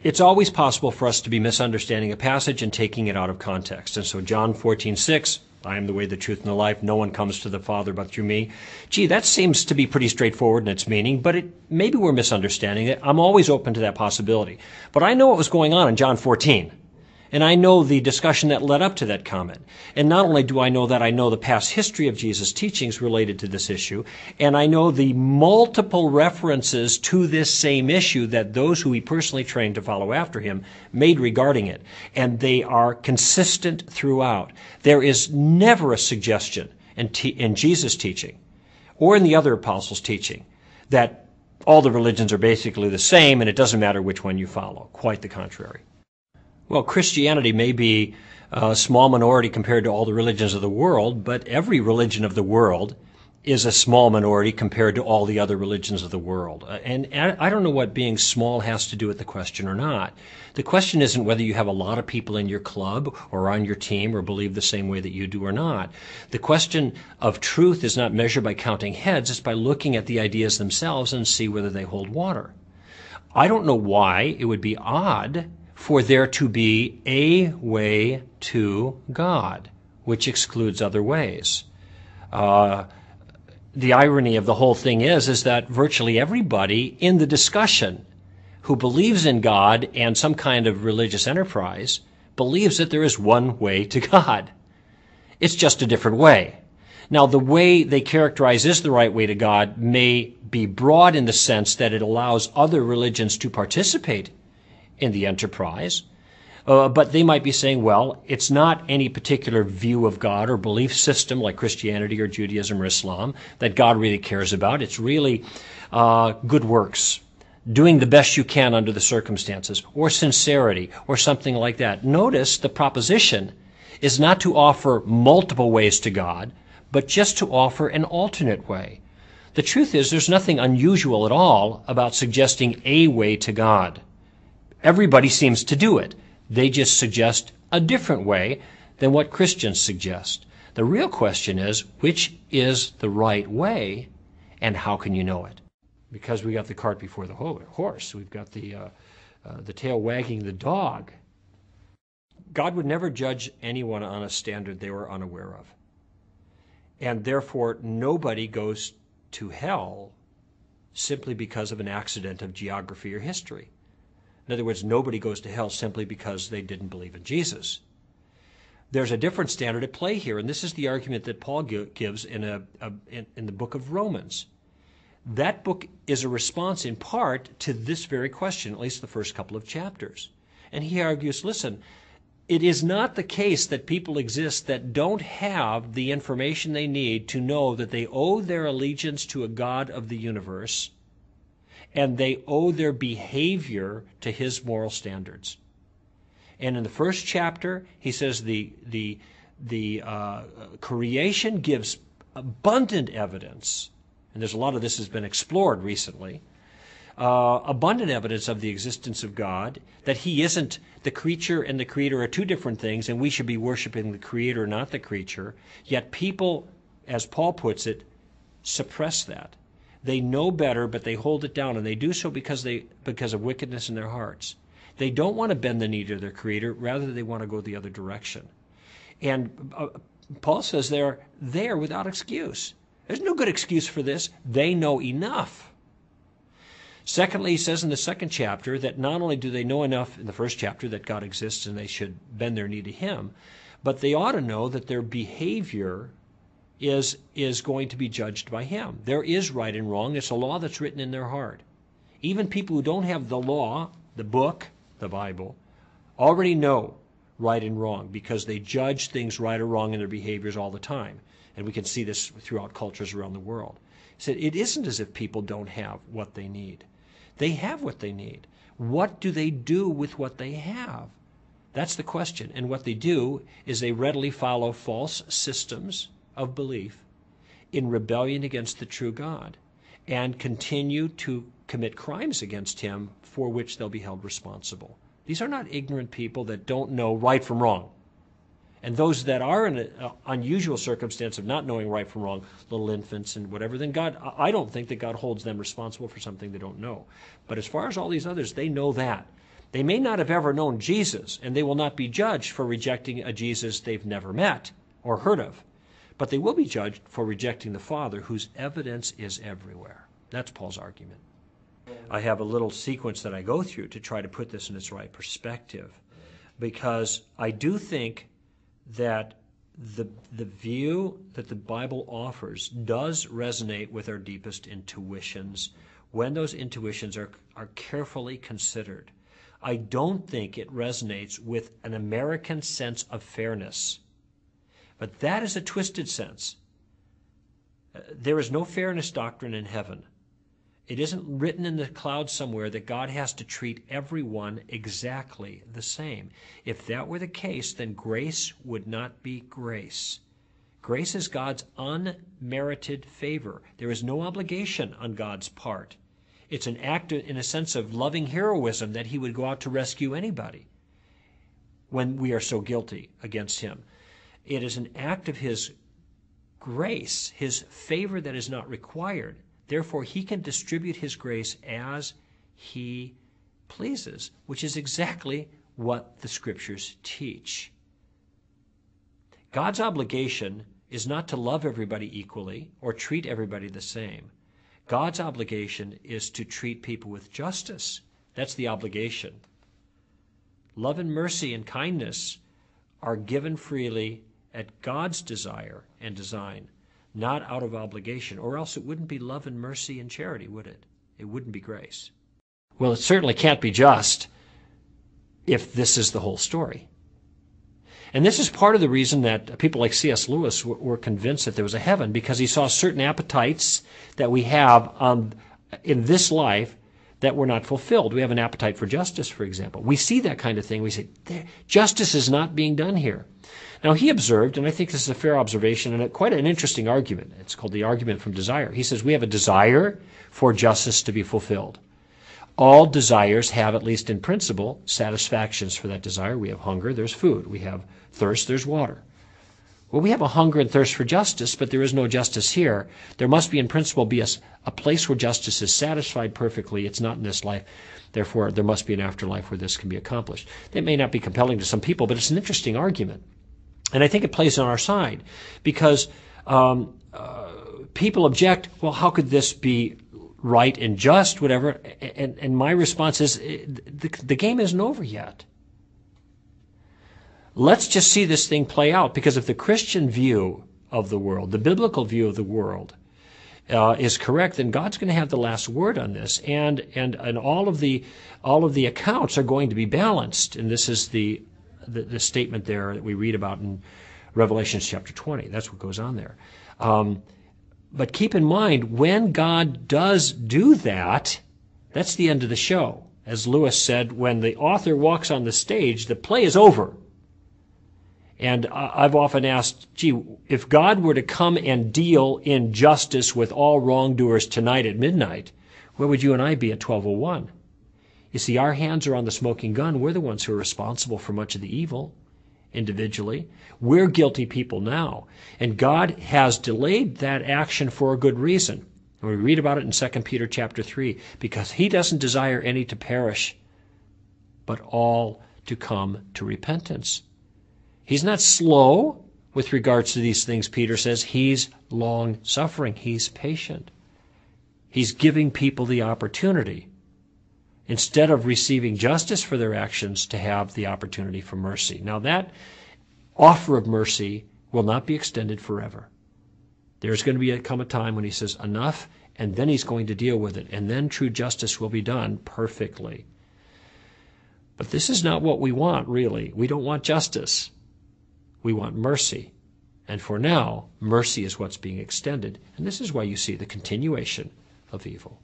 It's always possible for us to be misunderstanding a passage and taking it out of context. And so John 14:6, I am the way, the truth, and the life. No one comes to the Father but through me. Gee, that seems to be pretty straightforward in its meaning, but maybe we're misunderstanding it. I'm always open to that possibility. But I know what was going on in John 14. And I know the discussion that led up to that comment. And not only do I know that, I know the past history of Jesus' teachings related to this issue, and I know the multiple references to this same issue that those who he personally trained to follow after him made regarding it. And they are consistent throughout. There is never a suggestion in Jesus' teaching or in the other apostles' teaching that all the religions are basically the same and it doesn't matter which one you follow. Quite the contrary. Well, Christianity may be a small minority compared to all the religions of the world, but every religion of the world is a small minority compared to all the other religions of the world. And I don't know what being small has to do with the question or not. The question isn't whether you have a lot of people in your club or on your team or believe the same way that you do or not. The question of truth is not measured by counting heads. It's by looking at the ideas themselves and see whether they hold water. I don't know why it would be odd for there to be a way to God, which excludes other ways. The irony of the whole thing is that virtually everybody in the discussion who believes in God and some kind of religious enterprise believes that there is one way to God. It's just a different way. Now, the way they characterize is the right way to God may be broad in the sense that it allows other religions to participate in the enterprise, but they might be saying, well, it's not any particular view of God or belief system like Christianity or Judaism or Islam that God really cares about. It's really good works, doing the best you can under the circumstances, or sincerity, or something like that. Notice the proposition is not to offer multiple ways to God, but just to offer an alternate way. The truth is, there's nothing unusual at all about suggesting a way to God. Everybody seems to do it. They just suggest a different way than what Christians suggest. The real question is, which is the right way, and how can you know it? Because we got the cart before the horse. We've got the tail wagging the dog. God would never judge anyone on a standard they were unaware of. And therefore, nobody goes to hell simply because of an accident of geography or history. In other words, nobody goes to hell simply because they didn't believe in Jesus. There's a different standard at play here, and this is the argument that Paul gives in the book of Romans. That book is a response in part to this very question, at least the first couple of chapters. And he argues, listen, it is not the case that people exist that don't have the information they need to know that they owe their allegiance to a God of the universe, and they owe their behavior to his moral standards. And in the first chapter, he says the creation gives abundant evidence, and there's a lot of this has been explored recently, abundant evidence of the existence of God, that he isn't, the creature and the creator are two different things, and we should be worshiping the creator, not the creature. Yet people, as Paul puts it, suppress that. They know better, but they hold it down, and they do so because of wickedness in their hearts. They don't want to bend the knee to their creator, rather they want to go the other direction. And Paul says they're there without excuse. There's no good excuse for this. They know enough. Secondly, he says in the second chapter that not only do they know enough in the first chapter that God exists and they should bend their knee to him, but they ought to know that their behavior is going to be judged by him. There is right and wrong. It's a law that's written in their heart. Even people who don't have the law, the book, the Bible, already know right and wrong because they judge things right or wrong in their behaviors all the time. And we can see this throughout cultures around the world. He said, it isn't as if people don't have what they need. They have what they need. What do they do with what they have? That's the question. And what they do is they readily follow false systems of belief in rebellion against the true God and continue to commit crimes against him for which they'll be held responsible. These are not ignorant people that don't know right from wrong. And those that are in an unusual circumstance of not knowing right from wrong, little infants and whatever, then I don't think that God holds them responsible for something they don't know. But as far as all these others, they know that. They may not have ever known Jesus, and they will not be judged for rejecting a Jesus they've never met or heard of. But they will be judged for rejecting the Father, whose evidence is everywhere. That's Paul's argument. I have a little sequence that I go through to try to put this in its right perspective, because I do think that the view that the Bible offers does resonate with our deepest intuitions when those intuitions are carefully considered. I don't think it resonates with an American sense of fairness. But that is a twisted sense. There is no fairness doctrine in heaven. It isn't written in the clouds somewhere that God has to treat everyone exactly the same. If that were the case, then grace would not be grace. Grace is God's unmerited favor. There is no obligation on God's part. It's an act, in a sense, of loving heroism that he would go out to rescue anybody when we are so guilty against him. It is an act of his grace, his favor that is not required. Therefore, he can distribute his grace as he pleases, which is exactly what the Scriptures teach. God's obligation is not to love everybody equally or treat everybody the same. God's obligation is to treat people with justice. That's the obligation. Love and mercy and kindness are given freely at God's desire and design, not out of obligation, or else it wouldn't be love and mercy and charity, would it? It wouldn't be grace. Well, it certainly can't be just if this is the whole story. And this is part of the reason that people like C.S. Lewis were convinced that there was a heaven, because he saw certain appetites that we have in this life that were not fulfilled. We have an appetite for justice, for example. We see that kind of thing. We say, justice is not being done here. Now, he observed, and I think this is a fair observation and quite an interesting argument. It's called the argument from desire. He says we have a desire for justice to be fulfilled. All desires have, at least in principle, satisfactions for that desire. We have hunger, there's food. We have thirst, there's water. Well, we have a hunger and thirst for justice, but there is no justice here. There must be, in principle, be a place where justice is satisfied perfectly. It's not in this life. Therefore, there must be an afterlife where this can be accomplished. That may not be compelling to some people, but it's an interesting argument. And I think it plays on our side, because people object, well, how could this be right and just, whatever? And my response is, the game isn't over yet. Let's just see this thing play out, because if the Christian view of the world, the biblical view of the world, is correct, then God's going to have the last word on this, and all of the accounts are going to be balanced. And this is the statement there that we read about in Revelation chapter 20. That's what goes on there. But keep in mind, when God does do that, that's the end of the show. As Lewis said, when the author walks on the stage, the play is over. And I've often asked, gee, if God were to come and deal in justice with all wrongdoers tonight at midnight, where would you and I be at 12:01? You see, our hands are on the smoking gun. We're the ones who are responsible for much of the evil individually. We're guilty people now. And God has delayed that action for a good reason. And we read about it in 2 Peter chapter 3, because he doesn't desire any to perish, but all to come to repentance. He's not slow with regards to these things, Peter says. He's long-suffering. He's patient. He's giving people the opportunity, instead of receiving justice for their actions, to have the opportunity for mercy. Now, that offer of mercy will not be extended forever. There's going to come a time when he says enough, and then he's going to deal with it, and then true justice will be done perfectly. But this is not what we want, really. We don't want justice. We want mercy. And for now, mercy is what's being extended. And this is why you see the continuation of evil.